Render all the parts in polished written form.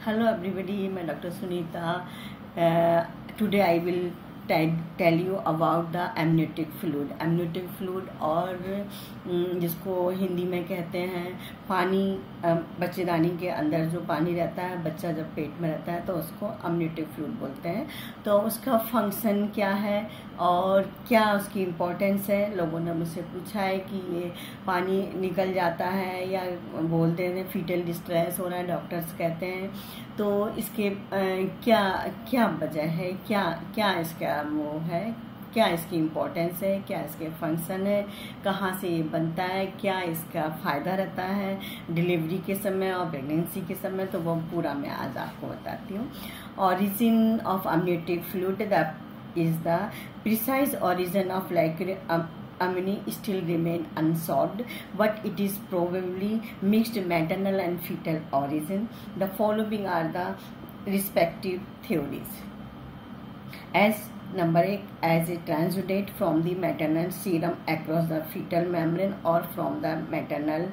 Hello everybody, मैं doctor Sunita. Today I will tell you about the amniotic fluid. Amniotic fluid और जिसको हिंदी में कहते हैं पानी, बच्चेदानी के अंदर जो पानी रहता है, बच्चा जब पेट में रहता है तो उसको amniotic fluid बोलते हैं. तो उसका फंक्शन क्या है और क्या उसकी इम्पोर्टेंस है. लोगों ने मुझसे पूछा है कि ये पानी निकल जाता है या बोलते हैं फीटल डिस्ट्रेस हो रहा है, डॉक्टर्स कहते हैं. तो इसके क्या क्या वजह है, क्या इसका वो है, क्या इसकी इम्पोर्टेंस है, क्या इसके फंक्शन है, कहाँ से ये बनता है, क्या इसका फ़ायदा रहता है डिलीवरी के समय और प्रेगनेंसी के समय. तो वो पूरा मैं आज आपको बताती हूँ. Origin of amniotic fluid is the precise origin of amni still remain unsolved, but it is probably mixed maternal and fetal origin. The following are the respective theories. As number 1, as a transudate from the maternal serum across the fetal membrane or from the maternal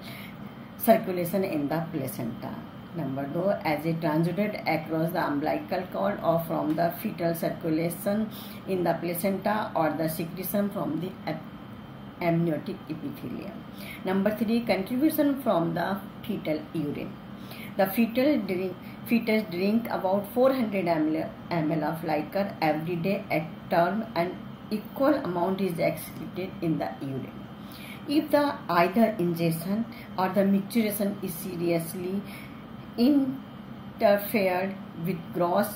circulation in the placenta. Number 2, as a transudate across the umbilical cord or from the fetal circulation in the placenta or the secretion from the amniotic epithelium. Number 3, contribution from the fetal urine. The fetus drink about 400 ml of liquor every day at term, and equal amount is excreted in the urine. If the either ingestion or the micturition is seriously interfered with, gross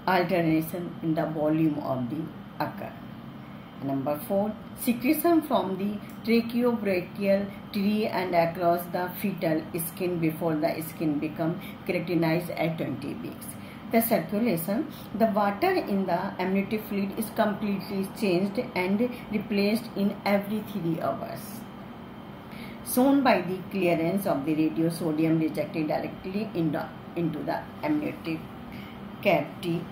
alteration in the volume of the occur. Number 4, secretion from the tracheobronchial tree and across the fetal skin before the skin become keratinized at 20 weeks. The circulation, the water in the amniotic fluid is completely changed and replaced in every 3 hours, shown by the clearance of the radiosodium rejected directly into the amniotic cavity.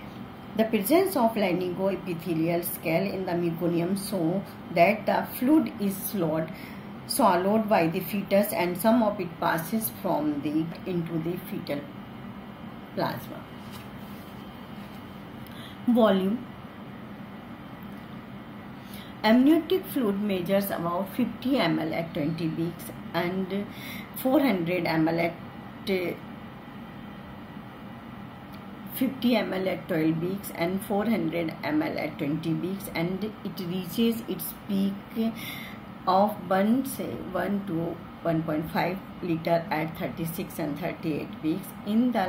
The presence of laryngioepithelial scale in the meconium show that the fluid is swallowed by the fetus, and some of it passes from the into the fetal plasma. Volume. Amniotic fluid measures about 50 ml at 20 weeks and 400 ml at 50 ml at 12 weeks and 400 ml at 20 weeks, and it reaches its peak of 1 to 1.5 liter at 36 and 38 weeks. In the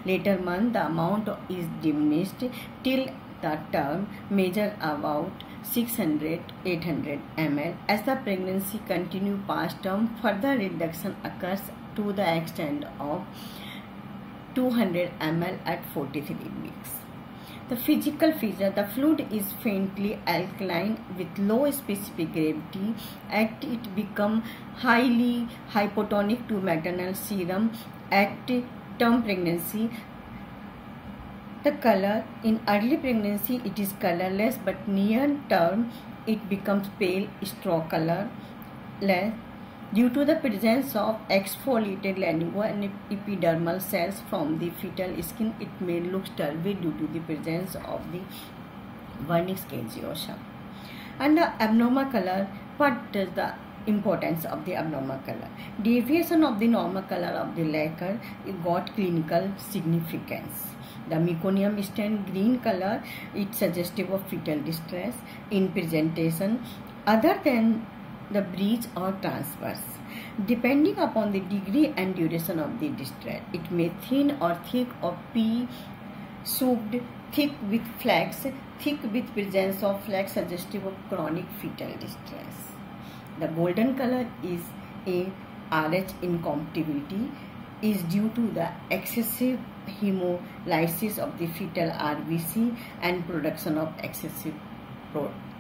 later month, the amount is diminished till the term measure about 600-800 ml. As the pregnancy continues past term, further reduction occurs to the extent of 200 ml at 43 weeks. The physical feature, the fluid is faintly alkaline with low specific gravity. At it become highly hypotonic to maternal serum at term pregnancy. The color, in early pregnancy it is colorless, but near term it becomes pale straw colorless. Due to the presence of exfoliated laryngo and epidermal cells from the fetal skin, it may look turbid due to the presence of the vernix caseosa. And the abnormal color, what is the importance of the abnormal color? Deviation of the normal color of the lacquer got clinical significance. The meconium stain green color, it's suggestive of fetal distress in presentation other than the breach or transverse. Depending upon the degree and duration of the distress, it may thin or thick or pea-soaked, thick with flax, thick with presence of flax suggestive of chronic fetal distress. The golden color is a Rh incompatibility is due to the excessive hemolysis of the fetal RBC and production of excessive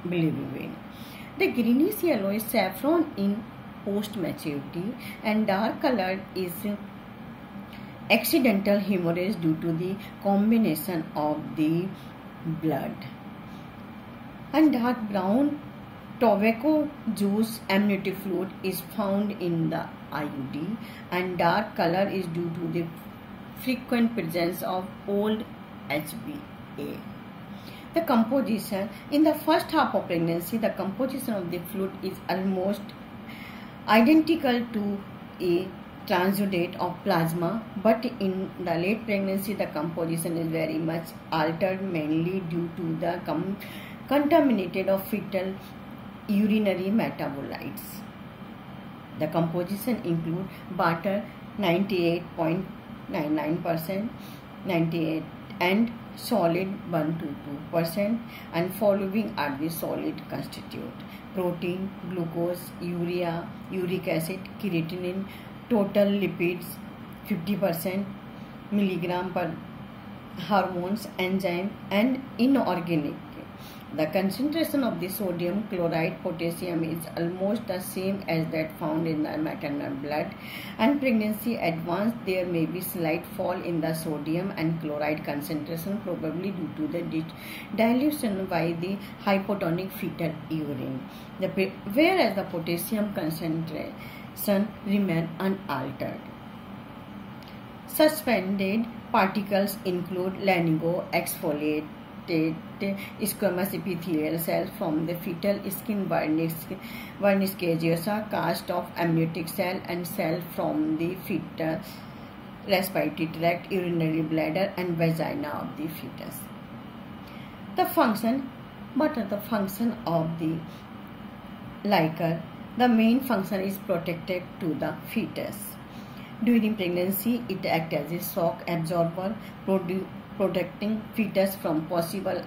bilirubin. The greenish yellow is saffron in post-maturity, and dark color is accidental hemorrhage due to the combination of the blood. And dark brown tobacco juice amniotic fluid is found in the IUD, and dark color is due to the frequent presence of old HbA. The composition in the first half of pregnancy, the composition of the fluid is almost identical to a transudate of plasma, but in the late pregnancy the composition is very much altered, mainly due to the contaminated of fetal urinary metabolites. The composition include butter 98.99%, 98 and solid 1 to 2%, and following are the solid constitute: protein, glucose, urea, uric acid, creatinine, total lipids 50%, milligram per hormones, enzyme, and inorganic. The concentration of the sodium, chloride, potassium is almost the same as that found in the maternal blood, and pregnancy advanced there may be slight fall in the sodium and chloride concentration, probably due to the dilution by the hypotonic fetal urine, whereas the potassium concentration remain unaltered. Suspended particles include lanigo, exfoliated squamous epithelial cells from the fetal skin, vernix caseosa, cast of amniotic cell, and cell from the fetal respiratory tract, urinary bladder, and vagina of the fetus. The function. What are the function of the liquor? The main function is protective to the fetus. During pregnancy, it acts as a shock absorber, protecting fetus from possible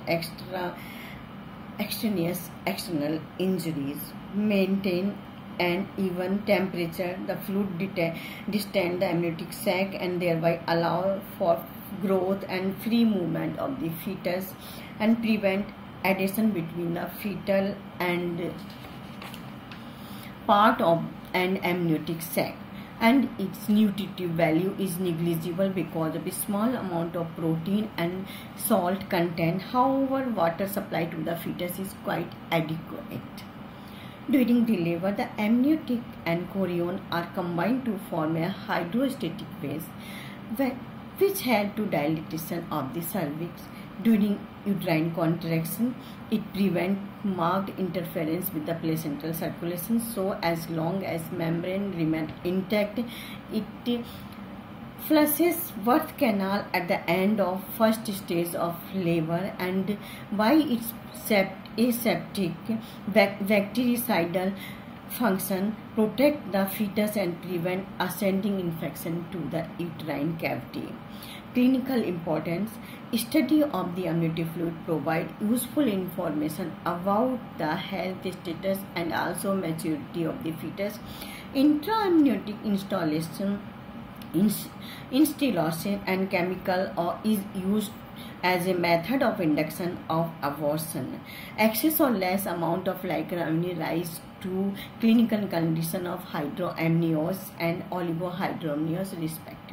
extraneous external injuries. Maintain an even temperature. The fluid distend the amniotic sac and thereby allow for growth and free movement of the fetus, and prevent adhesion between the fetal and part of an amniotic sac. And its nutritive value is negligible because of a small amount of protein and salt content. However, water supply to the fetus is quite adequate. During the labor, the amniotic and chorion are combined to form a hydrostatic phase, which help to dilatation of the cervix. During uterine contraction, it prevents marked interference with the placental circulation, so as long as membrane remains intact, it flushes birth canal at the end of first stage of labor, and by its aseptic bactericidal function protect the fetus and prevent ascending infection to the uterine cavity. Clinical importance. Study of the amniotic fluid provide useful information about the health status and also maturity of the fetus. Intra-amniotic instillation and chemical is used as a method of induction of abortion. Excess or less amount of liquor only rise to clinical condition of hydroamnios and oligohydramnios respectively.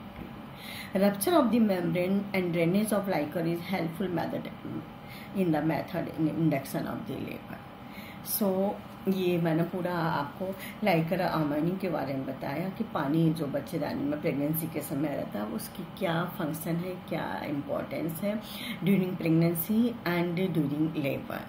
Rupture of the membrane and drainage of liquor is helpful method in the method in induction of the labor. So ये मैंने पूरा आपको Likert अमाइनिंग के बारे में बताया कि पानी जो बच्चेदानी में प्रेगनेंसी के समय रहता है उसकी क्या फंक्शन है, क्या इम्पोर्टेंस है during pregnancy and during labour.